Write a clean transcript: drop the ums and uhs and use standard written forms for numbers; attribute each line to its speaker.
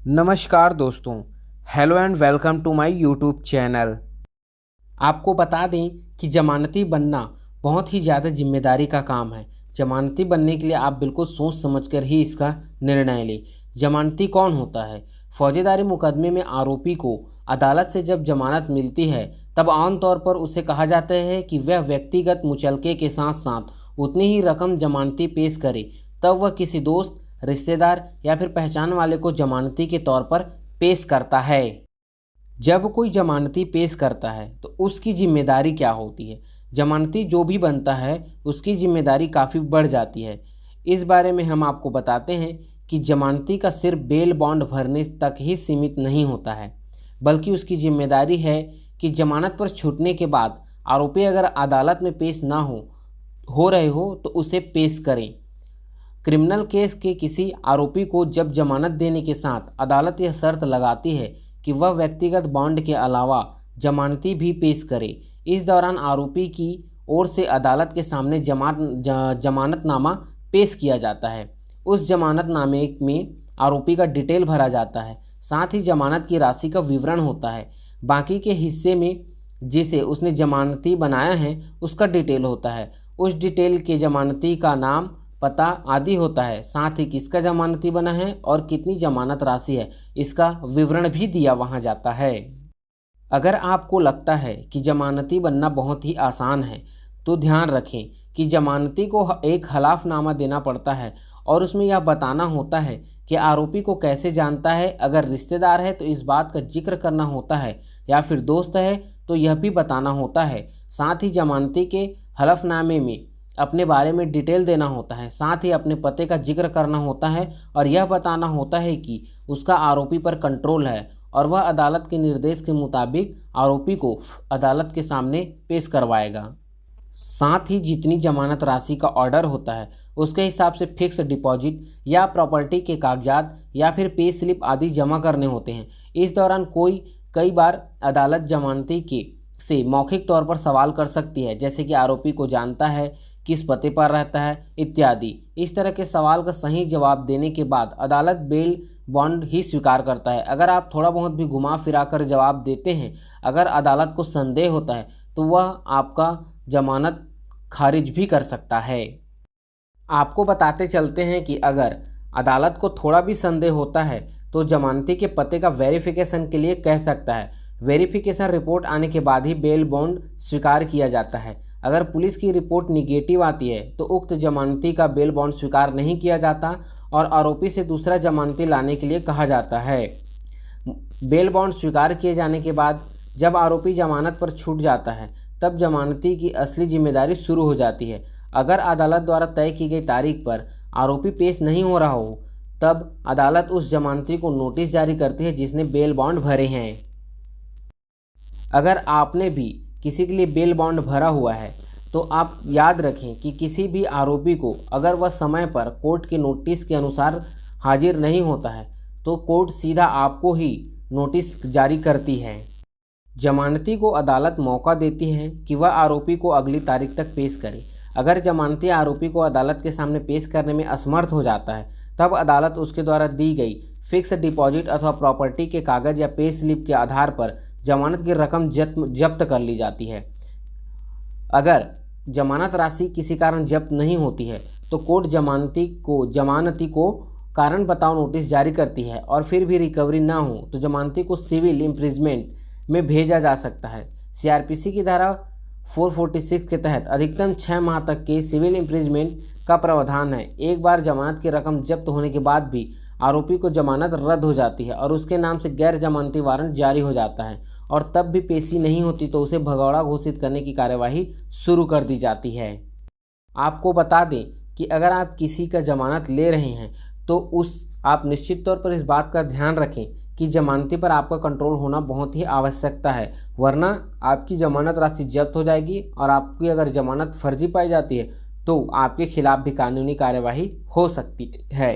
Speaker 1: नमस्कार दोस्तों। Hello and welcome to my YouTube channel. आपको बता दें कि ज़मानती बनना बहुत ही ज़्यादा जिम्मेदारी का काम है। ज़मानती बनने के लिए आप बिल्कुल सोच समझकर ही इसका निर्णय लें। ज़मानती कौन होता है? फौजदारी मुकदमे में आरोपी को अदालत से जब जमानत मिलती है तब आमतौर पर उसे कहा जाता है कि वह व्यक्तिगत मुचलके के साथ साथ उतनी ही रकम जमानती पेश करे, तब वह किसी दोस्त, रिश्तेदार या फिर पहचान वाले को जमानती के तौर पर पेश करता है। जब कोई जमानती पेश करता है तो उसकी जिम्मेदारी क्या होती है? जमानती जो भी बनता है उसकी जिम्मेदारी काफ़ी बढ़ जाती है। इस बारे में हम आपको बताते हैं कि जमानती का सिर्फ बेल बॉन्ड भरने तक ही सीमित नहीं होता है, बल्कि उसकी जिम्मेदारी है कि जमानत पर छूटने के बाद आरोपी अगर अदालत में पेश ना हो रहे हो तो उसे पेश करें। क्रिमिनल केस के किसी आरोपी को जब जमानत देने के साथ अदालत यह शर्त लगाती है कि वह व्यक्तिगत बॉन्ड के अलावा जमानती भी पेश करे। इस दौरान आरोपी की ओर से अदालत के सामने जमानतनामा पेश किया जाता है। उस जमानतनामे में आरोपी का डिटेल भरा जाता है, साथ ही जमानत की राशि का विवरण होता है। बाकी के हिस्से में जिसे उसने जमानती बनाया है उसका डिटेल होता है। उस डिटेल के जमानती का नाम, पता आदि होता है। साथ ही किसका जमानती बना है और कितनी जमानत राशि है इसका विवरण भी दिया वहां जाता है। अगर आपको लगता है कि जमानती बनना बहुत ही आसान है तो ध्यान रखें कि जमानती को एक हलफनामा देना पड़ता है और उसमें यह बताना होता है कि आरोपी को कैसे जानता है। अगर रिश्तेदार है तो इस बात का जिक्र करना होता है, या फिर दोस्त है तो यह भी बताना होता है। साथ ही जमानती के हलफनामे में अपने बारे में डिटेल देना होता है, साथ ही अपने पते का जिक्र करना होता है और यह बताना होता है कि उसका आरोपी पर कंट्रोल है और वह अदालत के निर्देश के मुताबिक आरोपी को अदालत के सामने पेश करवाएगा। साथ ही जितनी जमानत राशि का ऑर्डर होता है उसके हिसाब से फिक्स डिपॉजिट या प्रॉपर्टी के कागजात या फिर पे स्लिप आदि जमा करने होते हैं। इस दौरान कई बार अदालत जमानती के से मौखिक तौर पर सवाल कर सकती है, जैसे कि आरोपी को जानता है, किस पते पर रहता है इत्यादि। इस तरह के सवाल का सही जवाब देने के बाद अदालत बेल बॉन्ड ही स्वीकार करता है। अगर आप थोड़ा बहुत भी घुमा फिरा कर जवाब देते हैं, अगर अदालत को संदेह होता है तो वह आपका जमानत खारिज भी कर सकता है। आपको बताते चलते हैं कि अगर अदालत को थोड़ा भी संदेह होता है तो जमानती के पते का वेरिफिकेशन के लिए कह सकता है। वेरिफिकेशन रिपोर्ट आने के बाद ही बेल बॉन्ड स्वीकार किया जाता है। अगर पुलिस की रिपोर्ट निगेटिव आती है तो उक्त जमानती का बेल बॉन्ड स्वीकार नहीं किया जाता और आरोपी से दूसरा जमानती लाने के लिए कहा जाता है। बेल बॉन्ड स्वीकार किए जाने के बाद जब आरोपी जमानत पर छूट जाता है तब जमानती की असली जिम्मेदारी शुरू हो जाती है। अगर अदालत द्वारा तय की गई तारीख पर आरोपी पेश नहीं हो रहा हो तब अदालत उस जमानती को नोटिस जारी करती है जिसने बेल बॉन्ड भरे हैं। अगर आपने भी किसी के लिए बेल बॉन्ड भरा हुआ है तो आप याद रखें कि किसी भी आरोपी को अगर वह समय पर कोर्ट के नोटिस के अनुसार हाजिर नहीं होता है तो कोर्ट सीधा आपको ही नोटिस जारी करती है। जमानती को अदालत मौका देती है कि वह आरोपी को अगली तारीख तक पेश करे। अगर जमानती आरोपी को अदालत के सामने पेश करने में असमर्थ हो जाता है तब अदालत उसके द्वारा दी गई फिक्स डिपॉजिट अथवा प्रॉपर्टी के कागज या पे स्लिप के आधार पर जमानत की रकम जब्त कर ली जाती है। अगर जमानत राशि किसी कारण जब्त नहीं होती है तो कोर्ट जमानती को कारण बताओ नोटिस जारी करती है और फिर भी रिकवरी ना हो तो जमानती को सिविल इम्प्रिजमेंट में भेजा जा सकता है। सीआरपीसी की धारा 446 के तहत अधिकतम 6 माह तक के सिविल इम्प्रिजमेंट का प्रावधान है। एक बार जमानत की रकम जब्त होने के बाद भी आरोपी को जमानत रद्द हो जाती है और उसके नाम से गैर जमानती वारंट जारी हो जाता है और तब भी पेशी नहीं होती तो उसे भगौड़ा घोषित करने की कार्यवाही शुरू कर दी जाती है। आपको बता दें कि अगर आप किसी का जमानत ले रहे हैं तो आप निश्चित तौर पर इस बात का ध्यान रखें कि जमानती पर आपका कंट्रोल होना बहुत ही आवश्यकता है, वरना आपकी जमानत राशि जब्त हो जाएगी और आपकी अगर जमानत फर्जी पाई जाती है तो आपके खिलाफ भी कानूनी कार्यवाही हो सकती है।